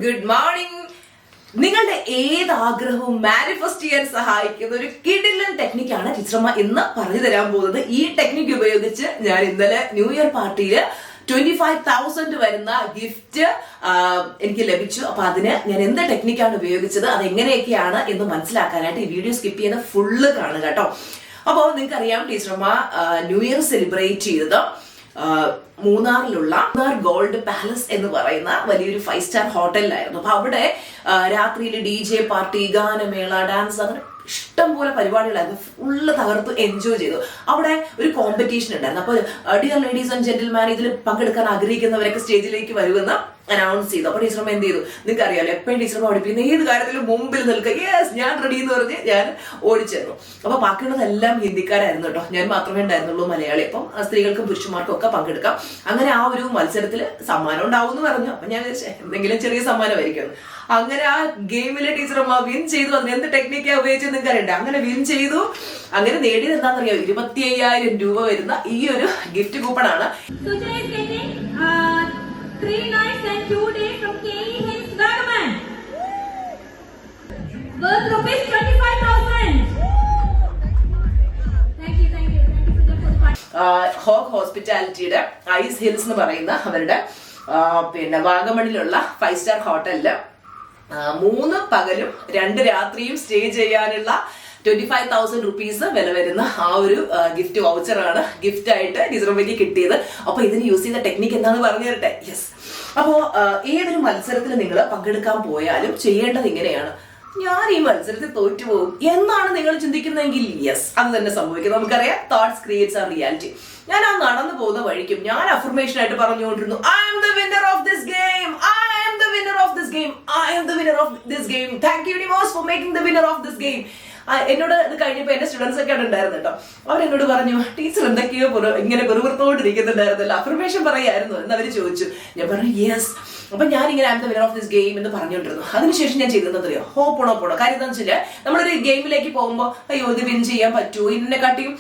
Good morning. നിങ്ങളുടെ ഏത് ആഗ്രഹവും മാനിഫെസ്റ്റ് ചെയ്യാൻ സഹായിക്കുന്ന ഒരു കിടിലൻ ടെക്നിക്കാണ് ടീച്ചറമ്മ ഇന്ന് പറഞ്ഞു തരാൻ പോകുന്നത്. ഈ ടെക്നിക്ക് ഉപയോഗിച്ച് ഞാൻ ഇന്നലെ ന്യൂ ഇയർ പാർട്ടിയില് 25,000 വരുന്ന ഗിഫ്റ്റ് എനിക്ക് ലഭിച്ചു. അപ്പൊ അതിന് ഞാൻ എന്ത് ടെക്നിക്കാണ് ഉപയോഗിച്ചത്, അത് എങ്ങനെയൊക്കെയാണ് എന്ന് മനസ്സിലാക്കാനായിട്ട് ഈ വീഡിയോ സ്കിപ്പ് ചെയ്യുന്ന ഫുള്ള് കാണുക കേട്ടോ. അപ്പോൾ നിങ്ങൾക്കറിയാം ടീച്ചറമ്മ ന്യൂ ഇയർ സെലിബ്രേറ്റ് ചെയ്തത് മൂന്നാറിലുള്ള മൂന്നാർ ഗോൾഡ് പാലസ് എന്ന് പറയുന്ന വലിയൊരു 5 സ്റ്റാർ ഹോട്ടലിലായിരുന്നു. അപ്പൊ അവിടെ രാത്രിയിൽ DJ പാർട്ടി, ഗാനമേള, ഡാൻസ്, അങ്ങനെ ഇഷ്ടം പോലെ പരിപാടികളായിരുന്നു. ഫുള്ള് തകർത്ത് എൻജോയ് ചെയ്തു. അവിടെ ഒരു കോമ്പറ്റീഷൻ ഉണ്ടായിരുന്നു. അപ്പൊ ഡിയർ ലേഡീസ് ആൻഡ് ജെന്റിൽമാൻ, ഇതിൽ പങ്കെടുക്കാൻ ആഗ്രഹിക്കുന്നവരൊക്കെ സ്റ്റേജിലേക്ക് വരുമെന്ന് അനൗൺസ് ചെയ്തു. അപ്പൊ ടീച്ചർമ്മ എന്ത് ചെയ്തു, നിങ്ങൾക്ക് അറിയാലോ, എപ്പോഴും ടീച്ചർമ്മ പഠിപ്പിക്കുന്ന ഏത് കാര്യത്തിലും മുമ്പിൽ നിൽക്കുക. യെസ്, ഞാൻ റെഡി എന്ന് പറഞ്ഞ് ഞാൻ ഓടിച്ചെന്നു. അപ്പൊ ബാക്കിയുള്ളതെല്ലാം ഹിന്ദിക്കാരായിരുന്നു കേട്ടോ, ഞാൻ മാത്രമേ ഉണ്ടായിരുന്നുള്ളൂ മലയാളി. അപ്പം സ്ത്രീകൾക്കും പുരുഷന്മാർക്കും ഒക്കെ പങ്കെടുക്കാം. അങ്ങനെ ആ ഒരു മത്സരത്തിൽ സമ്മാനം ഉണ്ടാവും എന്ന് പറഞ്ഞു. അപ്പൊ ഞാൻ എന്തെങ്കിലും ചെറിയ സമ്മാനമായിരിക്കും. അങ്ങനെ ആ ഗെയിമിലെ ടീച്ചർമ്മ വിൻ ചെയ്തു. അതിന് എന്ത് ടെക്നിക്കാണ് ഉപയോഗിച്ചത് നിങ്ങൾക്ക് അറിയണ്ടേ. അങ്ങനെ വിൻ ചെയ്തു. അങ്ങനെ നേടിയത് എന്താണെന്നറിയാം, 25,000 രൂപ വരുന്ന ഈ ഒരു gift കൂപ്പണാണ്. 3 nights and 2 days from KE Hills, Vagaman. Worth rupees 25,000. Thank you for the hawk ഹോസ്പിറ്റാലിറ്റിയുടെ ഐസ് ഹിൽസ് എന്ന് പറയുന്ന അവരുടെ പിന്നെ വാഗമണിലുള്ള 5 സ്റ്റാർ ഹോട്ടലില് 3 പകലും 2 രാത്രിയും സ്റ്റേ ചെയ്യാനുള്ള 25,000 റുപ്പീസ് വില വരുന്ന ആ ഒരു ഗിഫ്റ്റ് വൗച്ചറാണ് ഗിഫ്റ്റ് ആയിട്ട് ടീച്ചർമ്മയ്ക്ക് കിട്ടിയത്. അപ്പൊ ഇതിന് യൂസ് ചെയ്ത ടെക്നിക്ക് എന്താണെന്ന് പറഞ്ഞു തരട്ടെ. യെസ്, അപ്പോ ഏതൊരു മത്സരത്തിൽ നിങ്ങൾ പങ്കെടുക്കാൻ പോയാലും ചെയ്യേണ്ടത് ഇങ്ങനെയാണ്. ഞാൻ ഈ മത്സരത്തിൽ തോറ്റുപോകും എന്നാണ് നിങ്ങൾ ചിന്തിക്കുന്നതെങ്കിൽ യെസ്, അത് തന്നെ സംഭവിക്കും. നമുക്കറിയാം, തോട്ട്സ് ക്രിയേറ്റ്സ് ആർ റിയാലിറ്റി. ഞാൻ ആ നടന്നു പോകുന്ന വഴിക്കും ഞാൻ അഫർമേഷൻ ആയിട്ട് പറഞ്ഞുകൊണ്ടിരുന്നു, I am the winner of this game, I am the winner of this game, I am the winner of this game, thank you universe for making the winner of this game. എന്നോട് ഇത് കഴിഞ്ഞപ്പോൾ എന്റെ students ഒക്കെ ഉണ്ടായിരുന്നു കേട്ടോ. അവരെന്നോട് പറഞ്ഞു, teacher എന്തൊക്കെയോ ഇങ്ങനെ വെറുതെടുത്തോണ്ടിരിക്കുന്നുണ്ടായിരുന്നല്ലോ, അഫർമേഷൻ പറയായിരുന്നു എന്ന് അവർ ചോദിച്ചു. ഞാൻ പറഞ്ഞു യെസ്. അപ്പൊ ഞാൻ ഇങ്ങനെ am the winner of this game എന്ന് പറഞ്ഞുകൊണ്ടിരുന്നു. അതിനുശേഷം ഞാൻ ചെയ്തതറിയോ, പോണോ. കാര്യം എന്താണെന്ന് വെച്ചാൽ നമ്മളൊരു ഗെയിമിലേക്ക് പോകുമ്പോൾ അയ്യോ ഇത് വിൻ ചെയ്യാൻ പറ്റുമോ, ഇതിനെക്കാട്ടിയും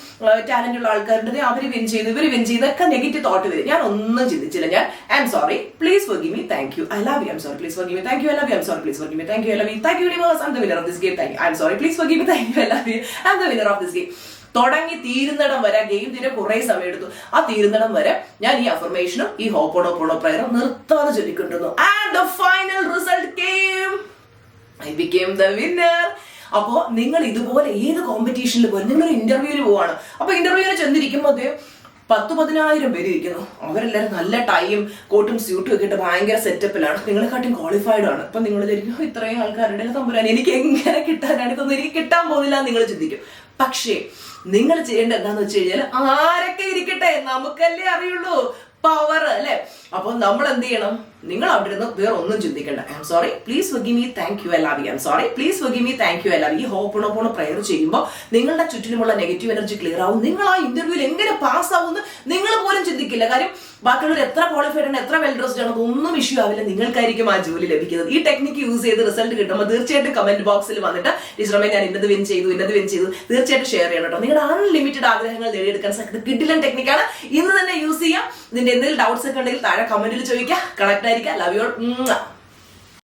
ടാലന്റ് ഉള്ള ആൾക്കാരുടെ അവർ വിൻ ചെയ്യുന്നു, ഇവർ വിൻ ചെയ്യുന്നതൊക്കെ നെഗറ്റീവ് തോട്ട് വരും. ഞാൻ ഒന്നും ചിന്തിച്ചില്ല. ഞാൻ I am sorry, please forgive me, thank you, I love you, I am sorry, please forgive me, thank you, I love you, I am sorry, please forgive me, thank you, I love U, thank you universe, I M the winner of this game, thank you, I am sorry, please forgive me, thank you, I love you, I M the winner of this game. തുടങ്ങി തീരുന്നിടം വരെ, game തീരെ കുറെ സമയം എടുത്തു. ആ തീരുന്നിടം വരെ ഞാൻ ഈ അഫർമേഷനും ഈ ഹോപ്പോണോ പ്രയറും നിർത്താതെ ചൊല്ലിക്കൊണ്ടിരുന്നു. And the final result came, I became the winner. അപ്പോ നിങ്ങൾ ഇതുപോലെ ഏത് കോമ്പറ്റീഷനിൽ പോലും, നിങ്ങളൊരു ഇന്റർവ്യൂവിൽ പോവാണ്. അപ്പൊ ഇന്റർവ്യൂവിന് ചെന്നിരിക്കുമ്പോൾ അതേ 10,000 പേര് ഇരിക്കുന്നു. അവരെല്ലാവരും നല്ല ടൈം, കോട്ടും സ്യൂട്ടും ഒക്കെ ഇട്ട് ഭയങ്കര സെറ്റപ്പിലാണ്. നിങ്ങളെക്കാട്ടും ക്വാളിഫൈഡ് ആണ്. അപ്പൊ നിങ്ങൾ വിചാരിക്കും, ഇത്രയും ആൾക്കാരുടെ തമ്പുരാൻ എനിക്ക് എങ്ങനെ കിട്ടാനാണ്, ഇതൊന്നും എനിക്ക് കിട്ടാൻ പോകുന്നില്ല നിങ്ങൾ ചിന്തിക്കും. പക്ഷേ നിങ്ങൾ ചെയ്യേണ്ടത് എന്താന്ന് വെച്ച് കഴിഞ്ഞാൽ, ആരൊക്കെ ഇരിക്കട്ടെ, നമുക്കല്ലേ അറിയുള്ളൂ പവർ അല്ലെ. അപ്പൊ നമ്മൾ എന്ത് ചെയ്യണം, നിങ്ങൾ അവിടെ ഇരുന്ന് വേറെ ഒന്നും ചിന്തിക്കണ്ട. I am sorry, please forgive me, thank you, I love you, I am sorry, please forgive me, thank you, I love you. ഈ ഹോപ്പോണോ പ്രയർ ചെയ്യുമ്പോൾ നിങ്ങളുടെ ചുറ്റിലുമുള്ള നെഗറ്റീവ് എനർജി ക്ലിയർ ആവും. നിങ്ങൾ ആ ഇന്റർവ്യൂവിൽ എങ്ങനെ പാസ് ആവുമെന്ന് നിങ്ങൾ പോലും ചിന്തിക്കില്ല. കാര്യം ബാക്കിയുള്ളവർ എത്ര ക്വാളിഫൈഡ് ആണ്, എത്ര വെൽ ഡ്രസ്ഡ് ആണ്, അതൊന്നും ഇഷ്യൂ ആവില്ല. നിങ്ങൾക്കായിരിക്കും ആ ജോലി ലഭിക്കുന്നത്. ഈ ടെക്നിക്ക് യൂസ് ചെയ്ത് റിസൾട്ട് കിട്ടുമ്പോൾ തീർച്ചയായിട്ടും കമന്റ് ബോക്സിൽ വന്നിട്ട് ടീച്ചറമ്മേ ഞാൻ ഇന്നത് വിൻ ചെയ്തു, ഇന്നത് വിൻ ചെയ്തു, തീർച്ചയായിട്ടും ഷെയർ ചെയ്യണം കേട്ടോ. നിങ്ങളുടെ അൺലിമിറ്റഡ് ആഗ്രഹങ്ങൾ നേടിയെടുക്കാൻ സാധിക്കുന്ന കിടിലൻ ടെക്നിക്കാണ്. ഇന്ന് തന്നെ യൂസ് ചെയ്യാം. ഇതിന്റെ എന്തെങ്കിലും ഡൗട്ട്സ് ഒക്കെ ഉണ്ടെങ്കിൽ താഴെ കമന്റിൽ ചോദിക്കുക. കണക്ട് ആയിരിക്കാം. Love you all.